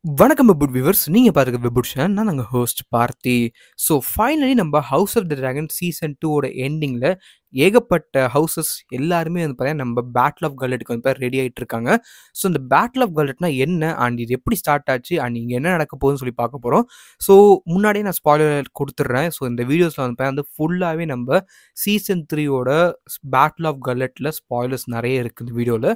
வணக்கம் வெபுட் வியூவர்ஸ். நீங்க பாருங்க வெபுட் சேனல். நான் உங்க ஹோஸ்ட் பார்த்தி. ஸோ ஃபைனலி நம்ம House of the Dragon season 2 ஓட எண்டிங்ல ஏகப்பட்ட ஹவுசஸ் எல்லாருமே வந்து பார்த்தீங்கன்னா நம்ம பேட்டில் ஆஃப் கல்லெட்டுக்கு வந்து ரெடி ஆகிட்டு இருக்காங்க. ஸோ இந்த பேட்டில் ஆஃப் கல்லெட்னா என்ன அண்ட் இது எப்படி ஸ்டார்ட் ஆச்சு அண்ட் இங்கே என்ன நடக்க போகுதுன்னு சொல்லி பார்க்க போகிறோம். ஸோ முன்னாடியே நான் ஸ்பாயிலர் கொடுத்துட்றேன். ஸோ இந்த வீடியோஸில் வந்து ஃபுல்லாகவே நம்ம சீசன் 3யோட பேட்டில் ஆஃப் கல்லெட்டில் ஸ்பாயிலர்ஸ் நிறைய இருக்குது இந்த வீடியோவில்.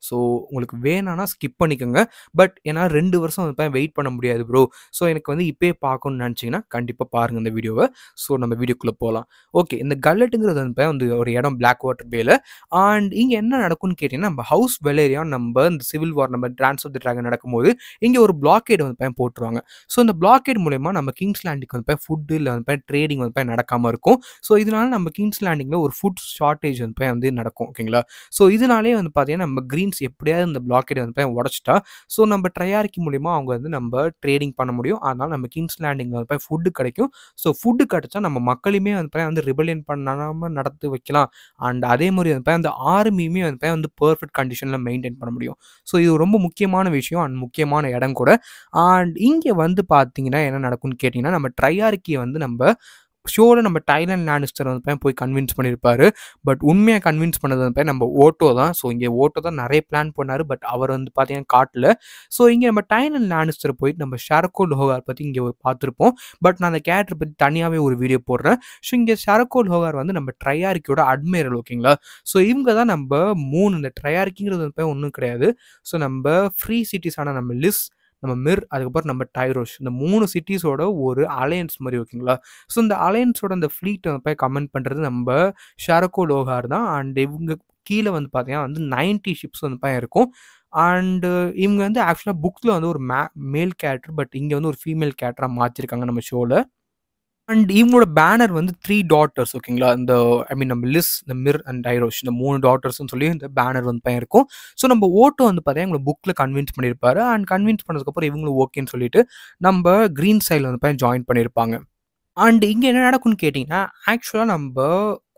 ஸோ உங்களுக்கு வேணான்னா ஸ்கிப் பண்ணிக்கோங்க. பட் ஏன்னா 2 வருஷம் வந்து வெயிட் பண்ண முடியாது ப்ரோ. ஸோ எனக்கு வந்து இப்பயே பார்க்கணும்னு நினச்சிங்கன்னா கண்டிப்பாக பாருங்கள் இந்த வீடியோவை. ஸோ நம்ம வீடியோக்குள்ளே போகலாம். ஓகே, இந்த கல்லெட்டுங்கிறது வந்து ஒரு இடம் பிளாக் வாட்டர் பேல. அண்ட் இங்கே என்ன நடக்கும்னு கேட்டிங்கன்னா, நம்ம ஹவுஸ் வெலேரியான் நம்ம இந்த சிவில் வார் நம்ம டான்ஸ் ஆஃப் தி டிராகன் நடக்கும்போது இங்கே ஒரு பிளாக்கேட் வந்து போட்டுருவாங்க. ஸோ இந்த பிளாக்கேட் மூலயமா நம்ம கிங்ஸ் லேண்டிங் வந்து ஃபுட்டு இல்லை வந்து ட்ரேடிங் வந்து நடக்காமல் இருக்கும். ஸோ இதனால நம்ம கிங்ஸ் லேண்டிங்கில் ஒரு ஃபுட் ஷார்ட்டேஜ் வந்து நடக்கும். ஓகேங்களா? ஸோ இதனாலே வந்து பார்த்தீங்கன்னா நம்ம கிரீன்ஸ் எப்படியாவது இந்த பிளாக்கேட் வந்து உடச்சிட்டா ஸோ நம்ம ட்ரையார்கி மூலிமா அவங்க வந்து நம்ம ட்ரேடிங் பண்ண முடியும். அதனால் நம்ம கிங்ஸ் லேண்டிங்கில் வந்து ஃபுட்டு கிடைக்கும். ஸோ ஃபுட்டு கிடைச்சா நம்ம மக்களுமே வந்து ரிபலியன் பண்ணாமல் நடத்தி வைக்கலாம். அண்ட் அதே மாதிரி அந்த ஆர்மியுமே வந்து பெர்ஃபெக்ட் கண்டிஷனில் மெயின்டைன் பண்ண முடியும். ஸோ இது ரொம்ப முக்கியமான விஷயம் அண்ட் முக்கியமான இடம் கூட. அண்ட் இங்கே வந்து பார்த்தீங்கன்னா என்ன நடக்கும்னு கேட்டிங்கன்னா, நம்ம ட்ரையார்கியை வந்து நம்ம ஷோவில் நம்ம டைலன் லானிஸ்டர் வந்து போய் கன்வின்ஸ் பண்ணியிருப்பாரு. பட் உண்மையாக கன்வின்ஸ் பண்ணது வந்து நம்ம ஓட்டோ தான். ஸோ இங்கே ஓட்டோ தான் நிறைய பிளான் பண்ணார். பட் அவர் வந்து பார்த்தீங்கன்னா காட்டல. ஸோ இங்கே நம்ம டைலன் லானிஸ்டர் போயிட்டு நம்ம ஷரக்கோ லோகார் பற்றி இங்கே பார்த்துருப்போம். பட் நான் அந்த கேரக்டர் பற்றி தனியாகவே ஒரு வீடியோ போடுறேன். ஸோ இங்கே ஷரக்கோ லோகார் வந்து நம்ம ட்ரையார்கியோட அட்மைரல். ஓகேங்களா? ஸோ இவங்க தான் நம்ம 3 இந்த ட்ரையார்கிங்கிறது வந்து ஒன்றும் கிடையாது. ஸோ நம்ம ஃப்ரீ சிட்டிஸான நம்ம லிஸ், நம்ம மிர், அதுக்கப்புறம் நம்ம டைரோஷ், இந்த 3 சிட்டிஸோட ஒரு அலையன்ஸ் மாதிரி. ஓகேங்களா? ஸோ இந்த அலையன்ஸோட அந்த ஃப்ளீட்டை போய் கமெண்ட் பண்ணுறது நம்ம ஷரக்கோ லோகார் தான். அண்ட் இவங்க கீழே வந்து பார்த்தீங்கன்னா வந்து 90 ஷிப்ஸ் வந்து இருக்கும். அண்டு இவங்க வந்து ஆக்சுவலாக புக்கில் வந்து ஒரு மேல் கேரக்டர். பட் இங்கே வந்து ஒரு ஃபீமேல் கேரக்டராக மாற்றிருக்காங்க நம்ம ஷோவில். அண்ட் இவங்களோட பேனர் வந்து 3 டாட்டர்ஸ். ஓகேங்களா? இந்த நம்ம லிஸ், இந்த மிர் அண்ட் டைரோஷ், இந்த 3 டாட்டர்ஸ்னு சொல்லி இந்த பேனர் வந்து இருக்கும். ஸோ நம்ம ஓட்டோ வந்து பார்த்தீங்கன்னா இவங்களை புக்கில் கன்வின்ஸ் பண்ணியிருப்பாரு. அண்ட் கன்வின்ஸ் பண்ணதுக்கப்புறம் இவங்களும் ஓகேன்னு சொல்லிட்டு நம்ம க்ரீன் சைடில் வந்து ஜாயின் பண்ணியிருப்பாங்க. அண்ட் இங்கே என்ன நடக்கும்னு கேட்டிங்கன்னா, ஆக்சுவலாக நம்ம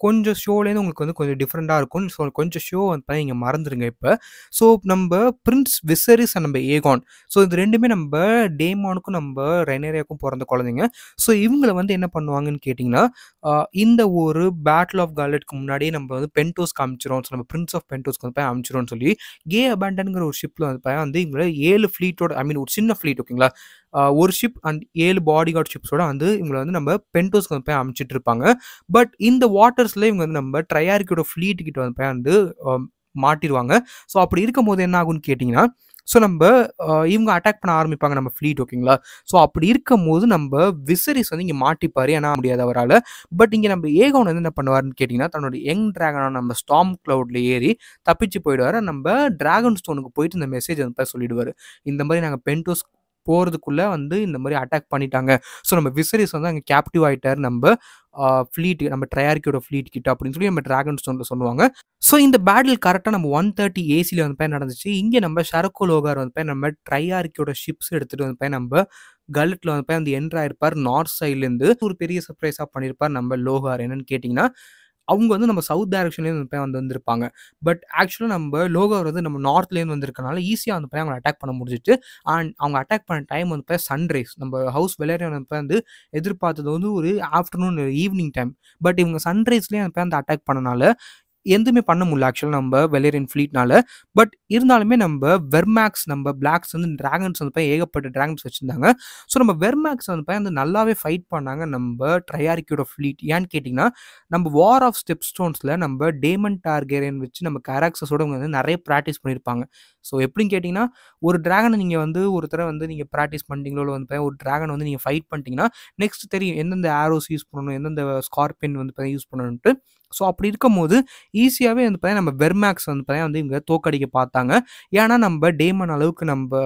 கொஞ்சம் ஷோலேருந்து உங்களுக்கு வந்து கொஞ்சம் டிஃப்ரெண்ட்டாக இருக்கும். ஸோ கொஞ்சம் ஷோ வந்து நீங்க மறந்துடுங்க இப்ப. ஸோ நம்ம பிரின்ஸ் விசரிஸ் அண்ட் நம்ம ஏகான். ஸோ இது 2மே நம்ம டேமானுக்கும் நம்ம ரெய்னேரியாவுக்கும் பிறந்த குழந்தைங்க. ஸோ இவங்கள வந்து என்ன பண்ணுவாங்கன்னு கேட்டிங்கன்னா, இந்த ஒரு பேட்டில் ஆஃப் காலெட்க்கு முன்னாடியே நம்ம வந்து பென்டோஸ்க்கு அனுப்பிச்சிரும். ஸோ நம்ம பிரின்ஸ் ஆஃப் பென்டோஸ்க்கு வந்து அனுப்பிச்சிரும்னு சொல்லி கே அபேண்டன்ங்கிற ஒரு ஷிப்பில் வந்து இவங்கள 7 ஃப்ளீட்டோட ஒரு சின்ன ஃப்ளீட். ஓகேங்களா? ஒரு ஷிப் அண்ட் 7 பாடி கார்ட் ஷிப்ஸோட வந்து இவங்களை வந்து நம்ம பென்டோஸ்க்கு வந்து அனுப்பிச்சிட்டு இருப்பாங்க. பட் இந்த வாட்டர்ஸில் இவங்க வந்து நம்ம ட்ரையார்கியோட ஃப்ளீட் கிட்ட வந்து மாட்டிடுவாங்க. ஸோ அப்படி இருக்கும்போது என்ன ஆகும்னு கேட்டிங்கன்னா, ஸோ நம்ம இவங்க அட்டாக் பண்ண ஆரம்பிப்பாங்க நம்ம ஃப்ளீட். ஓகேங்களா? ஸோ அப்படி இருக்கும்போது நம்ம விசரிஸ் வந்து இங்கே மாட்டிப்பார். ஏன்னா முடியாது அவரால். பட் இங்கே நம்ம ஏகான் வந்து என்ன பண்ணுவார்னு கேட்டிங்கன்னா, தன்னோட யங் டிராகனான நம்ம ஸ்டார்ம் கிளவுடில் ஏறி தப்பிச்சு போயிடுவார். நம்ம டிராகன் ஸ்டோனுக்கு போயிட்டு இந்த மெசேஜ் வந்து சொல்லிடுவார். இந்த மாதிரி நாங்கள் பென்டோஸ் போகிறதுக்குள்ளே வந்து இந்த மாதிரி அட்டாக் பண்ணிட்டாங்க. ஸோ நம்ம விசரிஸ் வந்து அங்கே கேப்டிவ் ஆகிட்டார் நம்ம ஃப்ளீட், நம்ம ட்ரையார்கியோட ஃப்ளீட் கிட்ட அப்படின்னு சொல்லி நம்ம டிராகன் ஸ்டோனில் சொல்லுவாங்க. ஸோ இந்த பேட்டில் கரெக்டாக நம்ம 130 ஏசியில் வந்து நடந்துச்சு. இங்கே நம்ம ஷரக்கோ லோகார் வந்து நம்ம ட்ரையார்கியோட ஷிப்ஸ் எடுத்துகிட்டு வந்து நம்ம கல்லெட்டில் வந்து என்ட்ரு ஆயிருப்பார். நார்த் சைட்லேருந்து ஒரு பெரிய சர்ப்ரைஸாக பண்ணியிருப்பார் நம்ம லோகார். என்னன்னு கேட்டிங்கன்னா, அவங்க வந்து நம்ம சவுத் டைரக்ஷன்லேருந்து வந்திருப்பாங்க. பட் ஆக்சுவலாக நம்ம லோகார் வந்து நம்ம நார்த்லேருந்து வந்திருக்கனால ஈஸியாக வந்து அவங்களை அட்டாக் பண்ண முடிஞ்சிச்சு. அண்ட் அவங்க அட்டாக் பண்ண டைம் வந்து சன்ரைஸ். நம்ம ஹவுஸ் வெலேரியான் வந்து எதிர்பார்த்தது வந்து ஒரு ஆஃப்டர்நூன் ஈவினிங் டைம். பட் இவங்க சன்ரைஸ்லேயே வந்து அட்டாக் பண்ணனால எதுவுமே பண்ண முடியல ஆக்சுவலாக நம்ம வெலேரியன் ஃப்ளீட்னால. பட் இருந்தாலுமே நம்ம வெர்மேக்ஸ், நம்ம பிளாக்ஸ் வந்து டிராகன்ஸ் வந்து ஏகப்பட்ட டிராகன்ஸ் வச்சுருந்தாங்க. ஸோ நம்ம வெர்மேக்ஸ் வந்து நல்லாவே ஃபைட் பண்ணாங்க நம்ம ட்ரையார்கியோட ஃப்ளீட். ஏன்னு கேட்டிங்கன்னா, நம்ம வார் ஆஃப் ஸ்டெப் ஸ்டோன்ஸில் நம்ம டேமன் டார்கேரியன் வச்சு நம்ம கேராக்ஸஸோட வந்து நிறைய ப்ராக்டிஸ் பண்ணியிருப்பாங்க. ஸோ எப்படின்னு கேட்டிங்கன்னா, ஒரு டிராகனை நீங்கள் வந்து ஒரு தடவை வந்து நீங்கள் ப்ராக்டிஸ் பண்ணிட்டீங்களோ, வந்து ஒரு டிராகன் வந்து நீங்கள் ஃபைட் பண்ணிட்டீங்கன்னா நெக்ஸ்ட் தெரியும் எந்தெந்த ஆரோஸ் யூஸ் பண்ணணும், எந்தெந்த ஸ்கார்பியன் வந்து யூஸ் பண்ணணுன்ட்டு. ஸோ அப்படி இருக்கும்போது ஈஸியாகவே வந்து பார்த்தீங்கன்னா நம்ம வெர்மேக்ஸ் வந்து பார்த்தீங்கன்னா வந்து இவங்க தோக்கடிக்க பார்த்தாங்க. ஏன்னா நம்ம டேமன் அளவுக்கு நம்ம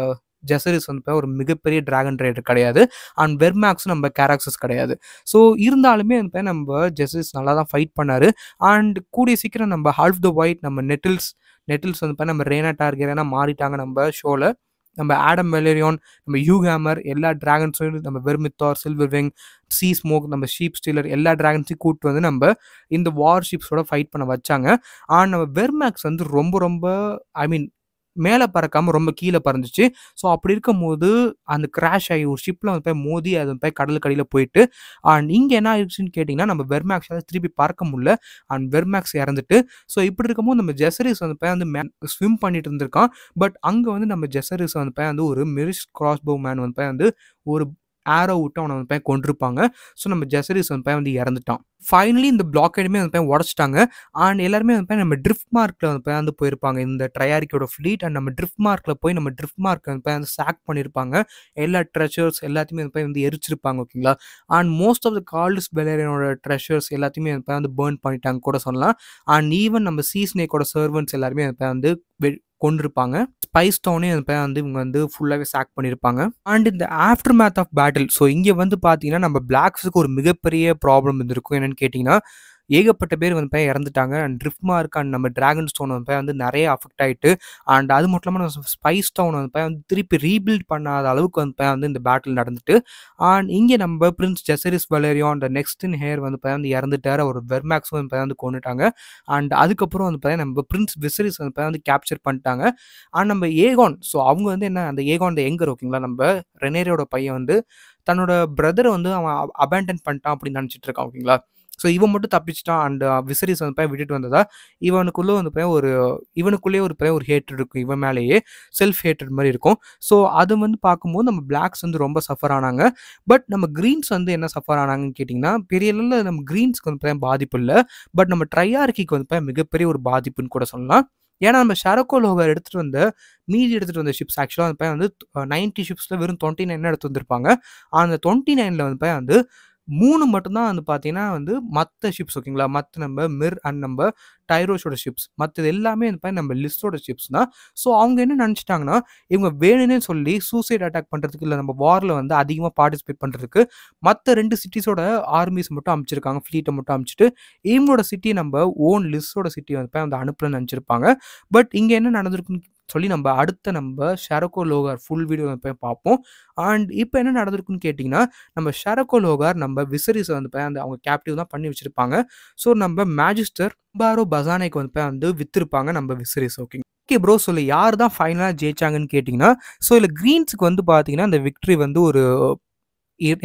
ஜெசரிஸ் வந்து ஒரு மிகப்பெரிய டிராகன் ரைடர் கிடையாது. அண்ட் வெர்மேக்ஸும் நம்ம கேராக்சஸ் கிடையாது. ஸோ இருந்தாலுமே வந்து நம்ம ஜெசரிஸ் நல்லா தான் ஃபைட் பண்ணார். அண்ட் கூடிய சீக்கிரம் நம்ம ஹால்ஃப் த ஒயிட், நம்ம நெட்டில்ஸ் வந்து நம்ம ரேனா டார்கெரியனா மாறிட்டாங்க நம்ம ஷோவில். நம்ம ஆடம் வெலேரியான், நம்ம யூ ஹேமர், எல்லா டிராகன்ஸும் நம்ம வெர்மித்தார், சில்வர் விங், சீ ஸ்மோக், நம்ம ஷீப் ஸ்டீலர் எல்லா டிராகன்ஸையும் கூப்பிட்டு வந்து நம்ம இந்த வார் ஷிப்ஸோட ஃபைட் பண்ண வச்சாங்க. ஆனால் நம்ம வெர்மேக்ஸ் வந்து ரொம்ப ரொம்ப ஐ மீன் மேலே பறக்காமல் ரொம்ப கீழே பறந்துச்சு. ஸோ அப்படி இருக்கும்போது அந்த கிராஷ் ஆகி ஒரு ஷிப்பில் வந்து போய் மோதி அது போய் கடலுக்கு அடியில் போயிட்டு அண்ட் இங்கே என்ன ஆயிடுச்சுன்னு கேட்டிங்கன்னா நம்ம வெர்மேக்ஸால் திருப்பி பறக்க முடியல அண்ட் வெர்மேக்ஸ் இறந்துட்டு ஸோ இப்படி இருக்கும்போது நம்ம ஜெசரிஸ் வந்து போய் வந்து ஸ்விம் பண்ணிட்டு இருந்திருக்கான். பட் அங்கே வந்து நம்ம ஜெசரிஸ் வந்து போய் வந்து ஒரு மிரிஷ் கிராஸ்போ மேன் வந்து போய் வந்து ஒரு ஆரோ விட்டு அவனை வந்து போய் கொண்டிருப்பாங்க. ஸோ நம்ம ஜெசரிஸ் வந்து போய் வந்து இறந்துட்டான். ஃபைனலி இந்த பிளாக்கேடுமே வந்து போய் உடச்சிட்டாங்க. அண்ட் எல்லாருமே வந்து போய் நம்ம ட்ரிஃப்ட் மார்க்கில் வந்து போய் வந்து போயிருப்பாங்க. இந்த ட்ரையாரிக்கோட ஃப்ளீட் அண்ட் நம்ம ட்ரிஃப்ட் மார்க்கில் போய் நம்ம ட்ரிஃப்ட் மார்க்கை வந்து போய் வந்து சாக் பண்ணியிருப்பாங்க. எல்லா ட்ரெஷர்ஸ் எல்லாத்தையுமே வந்து போய் வந்து எரிச்சிருப்பாங்க ஓகேங்களா. அண்ட் மோஸ்ட் ஆஃப் த கால்டஸ் பெலேரியனோட ட்ரெஷர்ஸ் எல்லாத்தையுமே வந்து போய் வந்து பேர்ன் பண்ணிட்டாங்க கூட சொல்லலாம். அண்ட் ஈவன் நம்ம சீஸ்னேக்கோட சர்வன்ட்ஸ் எல்லாருமே வந்து போய் வந்து கொண்டிருப்பாங்க. ஸ்பைஸ் டவுனே வந்து இவங்க வந்து ஃபுல்லாகவே சாக் பண்ணியிருப்பாங்க. அண்ட் இந்த aftermath of battle so இங்கே வந்து பார்த்தீங்கன்னா நம்ம பிளாக்ஸுக்கு ஒரு மிகப்பெரிய ப்ராப்ளம் இருந்திருக்கும். என்னென்னு கேட்டிங்கன்னா ஏகப்பட்ட பேர் வந்து போய் இறந்துட்டாங்க. அண்ட் ட்ரிஃப்ட் மார்க் அண்ட் நம்ம டிராகன் ஸ்டோன் வந்து போய் வந்து நிறைய அஃபெக்ட் ஆகிட்டு அண்ட் அது மட்டும் இல்லாமல் நம்ம ஸ்பைஸ் டவுன் வந்து போய் வந்து திருப்பி ரீபில்ட் பண்ணாத அளவுக்கு வந்து போய் வந்து இந்த பேட்டில் நடந்துட்டு அண்ட் இங்கே நம்ம பிரின்ஸ் ஜெசரிஸ் வலேரியான் அந்த நெக்ஸ்ட் இன் ஹேர் வந்து போய் வந்து இறந்துட்டார். ஒரு வெர்மேக்ஸும் வந்து போய் வந்து கொண்டுட்டாங்க. அண்ட் அதுக்கப்புறம் வந்து பார்த்தீங்கன்னா நம்ம பிரின்ஸ் விசரிஸ் வந்து போய் வந்து கேப்சர் பண்ணிட்டாங்க. அண்ட் நம்ம ஏகான் ஸோ அவங்க வந்து என்ன அந்த ஏகான் த எங்கர் ஓகேங்களா நம்ம ரெனேரியோட பையன் வந்து தன்னோட பிரதரை வந்து அவன் அபேண்டன் பண்ணிட்டான் அப்படின்னு நினச்சிட்டு இருக்கான் ஓகேங்களா. ஸோ இவன் மட்டும் தப்பிச்சிட்டான் அண்ட் விசரிஸ் வந்து போய் விட்டுட்டு வந்ததா இவனுக்குள்ளே வந்து போய் இவனுக்குள்ளேயே ஒரு ஹேட்ரட் இருக்கும். இவன் மேலேயே செல்ஃப் ஹேட்ரட் மாதிரி இருக்கும். ஸோ அது வந்து பார்க்கும்போது நம்ம பிளாக்ஸ் வந்து ரொம்ப சஃபர் ஆனாங்க. பட் நம்ம க்ரீன்ஸ் வந்து என்ன சஃபர் ஆனாங்கன்னு கேட்டிங்கன்னா பெரிய அளவில் நம்ம க்ரீன்ஸ்க்கு வந்து போய் பாதிப்பு இல்லை. பட் நம்ம ட்ரையார்க்கிக்கு வந்து போய் மிகப்பெரிய ஒரு பாதிப்புன்னு கூட சொல்லலாம். ஏன்னா நம்ம ஷரக்கோ லோகர் எடுத்துகிட்டு வந்த ஷிப்ஸ் ஆக்சுவலாக வந்து 90 ஷிப்ஸில் வெறும் 29 எடுத்து வந்திருப்பாங்க. அந்த 29ல் வந்து வந்து 3 மட்டும்தான் வந்து பார்த்தீங்கன்னா வந்து மற்ற ஷிப்ஸ் ஓகேங்களா. மற்ற நம்ம மிர் அண்ட் நம்ம டைரோஸோட ஷிப்ஸ் மற்றது எல்லாமே வந்து நம்ம லிஸ்டோட ஷிப்ஸ் தான். ஸோ அவங்க என்ன நினச்சிட்டாங்கன்னா இவங்க வேணும்னே சொல்லி சூசைட் அட்டாக் பண்ணுறதுக்கு இல்லை நம்ம வாரில் வந்து அதிகமாக பார்ட்டிசிபேட் பண்ணுறதுக்கு மற்ற 2 சிட்டிஸோட ஆர்மிஸ் மட்டும் அமைச்சிருக்காங்க. ஃப்ளீட்டை மட்டும் அமைச்சிட்டு இவங்களோட சிட்டி நம்ம ஓன் லிஸ்டோட சிட்டி வந்து அனுப்பலன்னு நினச்சிருப்பாங்க. பட் இங்கே என்ன நடந்திருக்குன்னு சொல்லி நம்ம அடுத்த நம்ம ஷரக்கோ லோகார் ஃபுல் வீடியோ போய் பார்ப்போம். அண்ட் இப்போ என்ன நடந்திருக்குன்னு கேட்டிங்கன்னா நம்ம ஷரக்கோ லோகார் நம்ம விசரிஸை வந்து போய் அந்த அவங்க கேப்டிவ் தான் பண்ணி வச்சுருப்பாங்க. ஸோ நம்ம மேஜிஸ்டர் பாரோ பசானைக்கு வந்து போய் வந்து விற்றுருப்பாங்க நம்ம விசரிஸ் ஓகேங்க. ஓகே ப்ரோ சொல்லி யார் தான் ஃபைனலாக ஜெயிச்சாங்கன்னு கேட்டிங்கன்னா ஸோ இல்லை க்ரீன்ஸுக்கு வந்து பார்த்தீங்கன்னா அந்த விக்ட்ரி வந்து ஒரு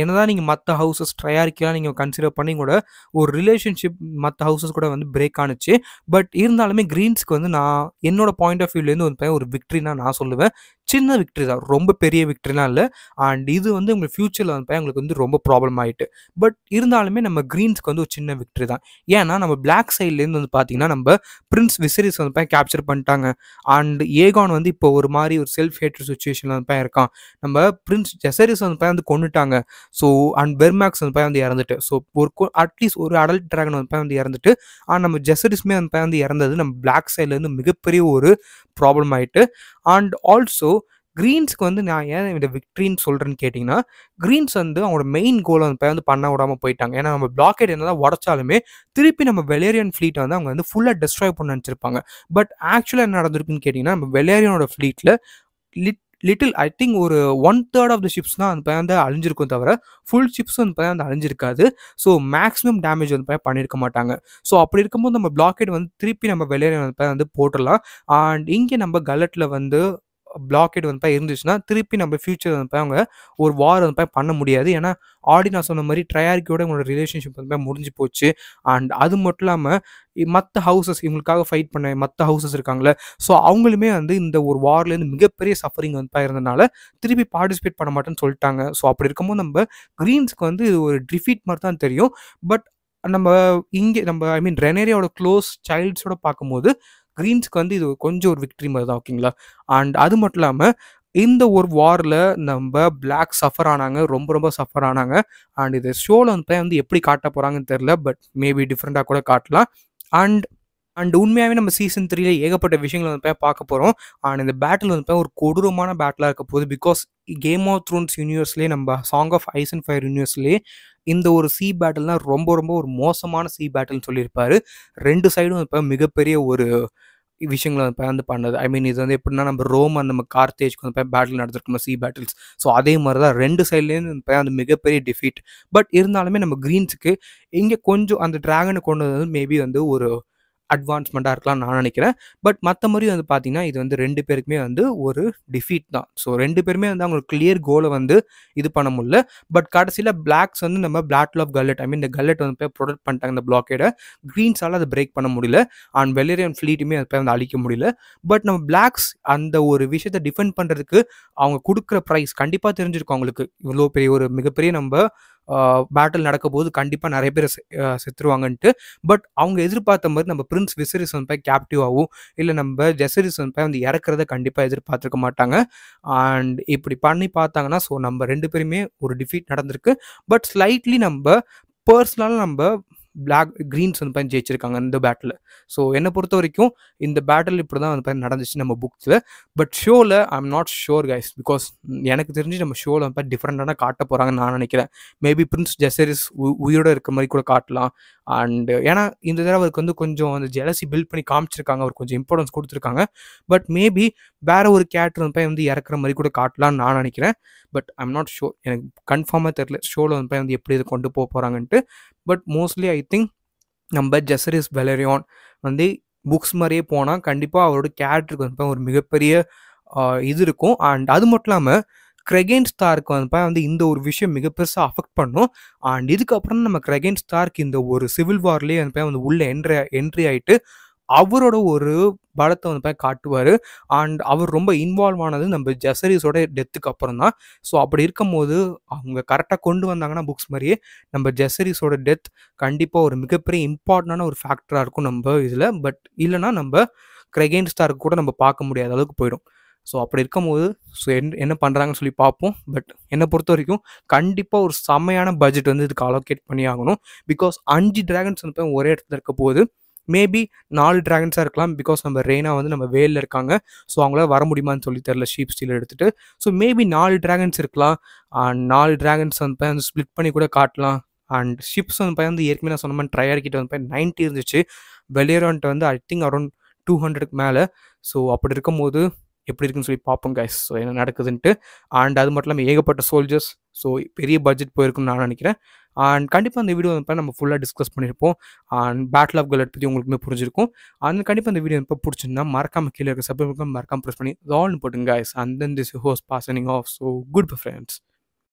என்னதான் நீங்கள் மற்ற ஹவுசஸ் ட்ரையாரிக்கெலாம் நீங்கள் கன்சிடர் பண்ணி கூட ஒரு ரிலேஷன்ஷிப் மற்ற ஹவுசஸ் கூட வந்து பிரேக் ஆனிச்சு. பட் இருந்தாலுமே க்ரீன்ஸ்க்கு வந்து நான் என்னோட பாயிண்ட் ஆஃப் வியூலேருந்து வந்து ஒரு விக்ட்ரினா நான் சொல்லுவேன். சின்ன விக்ட்ரி தான், ரொம்ப பெரிய விக்ட்ரிலாம் இல்லை. அண்ட் இது வந்து உங்களுக்கு ஃப்யூச்சரில் வந்து உங்களுக்கு வந்து ரொம்ப ப்ராப்ளம் ஆகிட்டு. பட் இருந்தாலுமே நம்ம க்ரீன்ஸ்க்கு வந்து ஒரு சின்ன விக்ட்ரி தான். ஏன்னா நம்ம பிளாக் சைட்லேருந்து வந்து பார்த்தீங்கன்னா நம்ம பிரின்ஸ் விசரிஸ் வந்து கேப்சர் பண்ணிட்டாங்க. அண்ட் ஏகான் வந்து இப்போ ஒரு மாதிரி ஒரு செல்ஃப் ஹேட்ரட் சுச்சுவேஷனில் வந்து இருக்கான். நம்ம பிரின்ஸ் ஜெசரிஸ் வந்து கொண்டுட்டாங்க. ஸோ அண்ட் பெர்மேக்ஸ் வந்து இறந்துட்டு ஸோ அட்லீஸ்ட் ஒரு அடல்ட் ட்ராகன் வந்து இறந்துட்டு அண்ட் நம்ம ஜெசரிஸ்மே வந்து இறந்தது நம்ம பிளாக் சைட்லேருந்து மிகப்பெரிய ஒரு ப்ராப்ளம் ஆகிட்டு. அண்ட் ஆல்சோ க்ரீன்ஸ்க்கு வந்து நான் ஏன் இந்த விக்ட்ரின்னு சொல்கிறேன்னு கேட்டிங்கன்னா க்ரீன்ஸ் வந்து அவங்களோட மெயின் கோலை வந்து பண்ண விடாமல் போயிட்டாங்க. ஏன்னா நம்ம பிளாக்கெட் என்னதான் உடச்சாலுமே திருப்பி நம்ம வெலேரியன் ஃப்ளீட்டை வந்து அவங்க வந்து ஃபுல்லாக டெஸ்ட்ராய் பண்ண நினச்சிருப்பாங்க. பட் ஆக்சுவலாக என்ன நடந்திருக்குன்னு கேட்டிங்கன்னா நம்ம வெலேரியனோட ஃப்ளீட்டில் லிட்டில் ஐ திங்க் ஒரு 1/3 ஆஃப் த ஷிப்ஸ் தான் வந்து அழிஞ்சிருக்கும் தவிர ஃபுல் ஷிப்ஸ் வந்து அழிஞ்சிருக்காது. ஸோ மேக்ஸிமம் டேமேஜ் வந்து பண்ணியிருக்க மாட்டாங்க. ஸோ அப்படி இருக்கும்போது நம்ம பிளாக்கெட் வந்து திருப்பி நம்ம வெலேரியன் வந்து போட்டுடலாம். அண்ட் இங்கே நம்ம கலட்டில் வந்து பிளாக்கெட் வந்து இருந்துச்சுன்னா திருப்பி நம்ம ஃபியூச்சர் வந்து அவங்க ஒரு வார் வந்து பண்ண முடியாது. ஏன்னா ஆல்ரெடி நான் சொன்ன மாதிரி ட்ரையார்க்கியோட உங்களோட ரிலேஷன்ஷிப் வந்து முடிஞ்சு போச்சு. அண்ட் அது மட்டும் இல்லாமல் மற்ற ஹவுசஸ் இவங்களுக்காக ஃபைட் பண்ண மற்ற ஹவுசஸ் இருக்காங்களே ஸோ அவங்களுமே வந்து இந்த ஒரு வார்லேருந்து மிகப்பெரிய சஃபரிங் வந்து இருந்தனால திருப்பி பார்ட்டிசிபேட் பண்ண மாட்டேன்னு சொல்லிட்டாங்க. ஸோ அப்படி இருக்கும்போது நம்ம க்ரீன்ஸ்க்கு வந்து இது ஒரு டிஃபீட் மாதிரி தான் தெரியும். பட் நம்ம இங்கே நம்ம ஐ மீன் ரெனேரியாவோட க்ளோஸ் சைல்ட்ஸோட பார்க்கும்போது க்ரீன்ஸ்க்கு வந்து இது கொஞ்சம் ஒரு விக்ட்ரி மாதிரி தான் ஓகேங்களா. அண்ட் அது மட்டும் இல்லாமல் இந்த ஒரு வாரில் நம்ம பிளாக் சஃபர் ஆனாங்க, ரொம்ப ரொம்ப சஃபர் ஆனாங்க. அண்ட் இது ஷோவில் வந்து எப்படி காட்ட போகிறாங்கன்னு தெரில. பட் மேபி டிஃப்ரெண்ட்டாக கூட காட்டலாம். அண்ட் உண்மையாகவே நம்ம சீசன் 3ல ஏகப்பட்ட விஷயங்கள் வந்து பார்க்க போகிறோம். அண்ட் இந்த பேட்டில் வந்து ஒரு கொடூரமான பேட்டிலாக இருக்க போகுது. பிகாஸ் கேம் ஆஃப் த்ரோன்ஸ் யூனிவர்ஸ்லேயே நம்ம song of ice and fire யூனிவர்ஸ்லேயே இந்த ஒரு சி பேட்டில்னால் ரொம்ப ரொம்ப ஒரு மோசமான சி பேட்டில்னு சொல்லியிருப்பார். 2 சைடும் இப்போ மிகப்பெரிய ஒரு விஷயங்களை வந்து பண்ணது. ஐ மீன் இது வந்து எப்படின்னா நம்ம ரோம் அண்ட் நம்ம கார்த்தேஜ்க்கு வந்து பேட்டில் நடந்திருக்கணும் சி பேட்டில்ஸ். ஸோ அதே மாதிரி தான் 2 சைட்லேருந்து அந்த மிகப்பெரிய டிஃபீட். பட் இருந்தாலுமே நம்ம க்ரீன்ஸுக்கு இங்கே கொஞ்சம் அந்த ட்ராகனை கொண்டு வந்து மேபி வந்து ஒரு அட்வான்ஸ்மெண்ட்டாக இருக்கலாம்னு நான் நினைக்கிறேன். பட் மற்றபடி வந்து பார்த்தீங்கன்னா இது வந்து 2 பேருக்குமே வந்து ஒரு டிஃபீட் தான். ஸோ 2 பேருமே வந்து அவங்க கிளியர் கோலை வந்து இது பண்ண முடியல. பட் கடைசியில் பிளாக்ஸ் வந்து நம்ம பேட்டில் ஆஃப் கல்லட் இந்த கல்லட் வந்து போய் ப்ரொடெக்ட் பண்ணிட்டாங்க இந்த பிளாக்கேடை. க்ரீன்ஸால் அதை பிரேக் பண்ண முடியல. அண்ட் வெலேரியன் ஃப்ளீட்டுமே அதை போய் வந்து அழிக்க முடியல. பட் நம்ம பிளாக்ஸ் அந்த ஒரு விஷயத்தை டிஃபெண்ட் பண்ணுறதுக்கு அவங்க கொடுக்குற ப்ரைஸ் கண்டிப்பாக தெரிஞ்சிருக்கும் அவங்களுக்கு. இவ்வளோ பெரிய ஒரு மிகப்பெரிய நம்ம பேட்டில் நடக்க போது கண்டிப்பாக நிறைய பேர் செத்துருவாங்கன்ட்டு. பட் அவங்க எதிர்பார்த்த மாதிரி நம்ம பிரின்ஸ் விசரிஸ் வந்து போய் கேப்டிவ் ஆகும், இல்லை நம்ம ஜெசரிஸ் வந்து போய் வந்து இறக்குறத கண்டிப்பாக எதிர்பார்த்துருக்க மாட்டாங்க. அண்ட் இப்படி பண்ணி பார்த்தாங்கன்னா ஸோ நம்ம 2 பேருமே ஒரு டிஃபீட் நடந்திருக்கு. பட் ஸ்லைட்லி நம்ம பர்சனலாக நம்ம க்ரீன்ஸ் வந்து போய் ஜெயிச்சிருக்காங்க இந்த பேட்டில். ஸோ என்னை பொறுத்த வரைக்கும் இந்த பேட்டில் இப்படி தான் வந்து நடந்துச்சு நம்ம புக்ஸில். பட் ஷோவில் I'm not sure guys, because எனக்கு தெரிஞ்சு நம்ம ஷோவில் வந்து டிஃப்ரெண்டான காட்ட போகிறாங்கன்னு நான் நினைக்கிறேன். மேபி பிரின்ஸ் ஜெசரிஸ் உயிரோட இருக்க மாதிரி கூட காட்டலாம். அண்ட் ஏன்னா இந்த தடவை அவருக்கு வந்து கொஞ்சம் அந்த ஜெலசி பில்ட் பண்ணி காமிச்சிருக்காங்க, அவர் கொஞ்சம் இம்பார்ட்டன்ஸ் கொடுத்துருக்காங்க. பட் மேபி வேற ஒரு கேரக்டர் வந்து போய் வந்து இறக்குற மாதிரி கூட காட்டலாம்னு நான் நினைக்கிறேன். பட் ஐம் நாட் ஷோர், எனக்கு கன்ஃபார்மாக தெரியல ஷோவில் வந்து போய் வந்து எப்படி இதை கொண்டு போக போகிறாங்கன்ட்டு. பட் மோஸ்ட்லி ஐ திங்க் நம்ம ஜெசரிஸ் வெலரியான் வந்து புக்ஸ் மாதிரியே போனால் கண்டிப்பாக அவரோட கேரக்டருக்கு வந்து ஒரு மிகப்பெரிய இது இருக்கும். அண்ட் அது மட்டும் இல்லாமல் கிரெகேன் ஸ்டார்க்கு வந்து இந்த ஒரு விஷயம் மிக பெருசாக அஃபெக்ட் பண்ணும். அண்ட் இதுக்கப்புறம் நம்ம கிரெகேன் ஸ்டார்க் இந்த ஒரு சிவில் வார்லேயே வந்து உள்ளே என்ட்ரி ஆகிட்டு அவரோட ஒரு பலத்தை வந்து காட்டுவார். அண்ட் அவர் ரொம்ப இன்வால்வ் ஆனது நம்ம ஜெசரிஸோட டெத்துக்கு அப்புறம் தான். ஸோ அப்படி இருக்கும்போது அவங்க கரெக்டாக கொண்டு வந்தாங்கன்னா புக்ஸ் மாதிரியே நம்ம ஜெசரிஸோட டெத் கண்டிப்பாக ஒரு மிகப்பெரிய இம்பார்ட்டண்டான ஒரு ஃபேக்டராக இருக்கும் நம்ம இதில். பட் இல்லைனா நம்ம கிரெகேன் ஸ்டார்க்கு கூட நம்ம பார்க்க முடியாத அளவுக்கு போயிடும். ஸோ அப்படி இருக்கும்போது ஸோ என்ன பண்ணுறாங்கன்னு சொல்லி பார்ப்போம். பட் என்னை பொறுத்த வரைக்கும் கண்டிப்பாக ஒரு செம்மையான பட்ஜெட் வந்து இதுக்கு அலோகேட் பண்ணி ஆகணும். பிகாஸ் 5 டிராகன்ஸ் வந்து ஒரே இடத்துல இருக்க போது மேபி 4 டிராகன்ஸாக இருக்கலாம். பிகாஸ் நம்ம ரெய்னா வந்து நம்ம வேலில் இருக்காங்க. ஸோ அவங்களால வர முடியுமான்னு சொல்லி தெரில ஷீப் ஸ்டீல் எடுத்துகிட்டு. ஸோ மேபி 4 டிராகன்ஸ் இருக்கலாம். அண்ட் 4 டிராகன்ஸ் வந்து ஸ்ப்ளிட் பண்ணி கூட காட்டலாம். அண்ட் ஷிப்ஸ் வந்து ஏற்கனவே நான் சொன்ன மாதிரி ட்ரையர் கிட்ட வந்து 90 இருந்துச்சு. வெலேரான்ட்டு வந்து ஐ திங்க் அரௌண்ட் 200க்கு மேலே. ஸோ அப்படி இருக்கும்போது எப்படி இருக்குன்னு சொல்லி பார்ப்போம் கைஸ், ஸோ என்ன நடக்குதுன்ட்டு. அண்ட் அது மட்டும் இல்லாமல் ஏகப்பட்ட சோல்ஜர்ஸ், ஸோ பெரிய பட்ஜெட் போயிருக்குன்னு நான் நினைக்கிறேன். அண்ட் கண்டிப்பாக அந்த வீடியோ வந்து நம்ம ஃபுல்லாக டிஸ்கஸ் பண்ணியிருப்போம். அண்ட் பேட்டில் ஆஃப் கல்லட் பற்றி உங்களுக்குமே புரிஞ்சிருக்கும். அண்ட் கண்டிப்பாக இந்த வீடியோ இப்போ பிடிச்சிருந்தா மறக்காம கீழே இருக்க சப்ஸ்கிரைப் மறக்காம ப்ரெஸ் பண்ணி ஆல்னு போட்டுங்க guys. And then this host poisoning off. So good bye friends.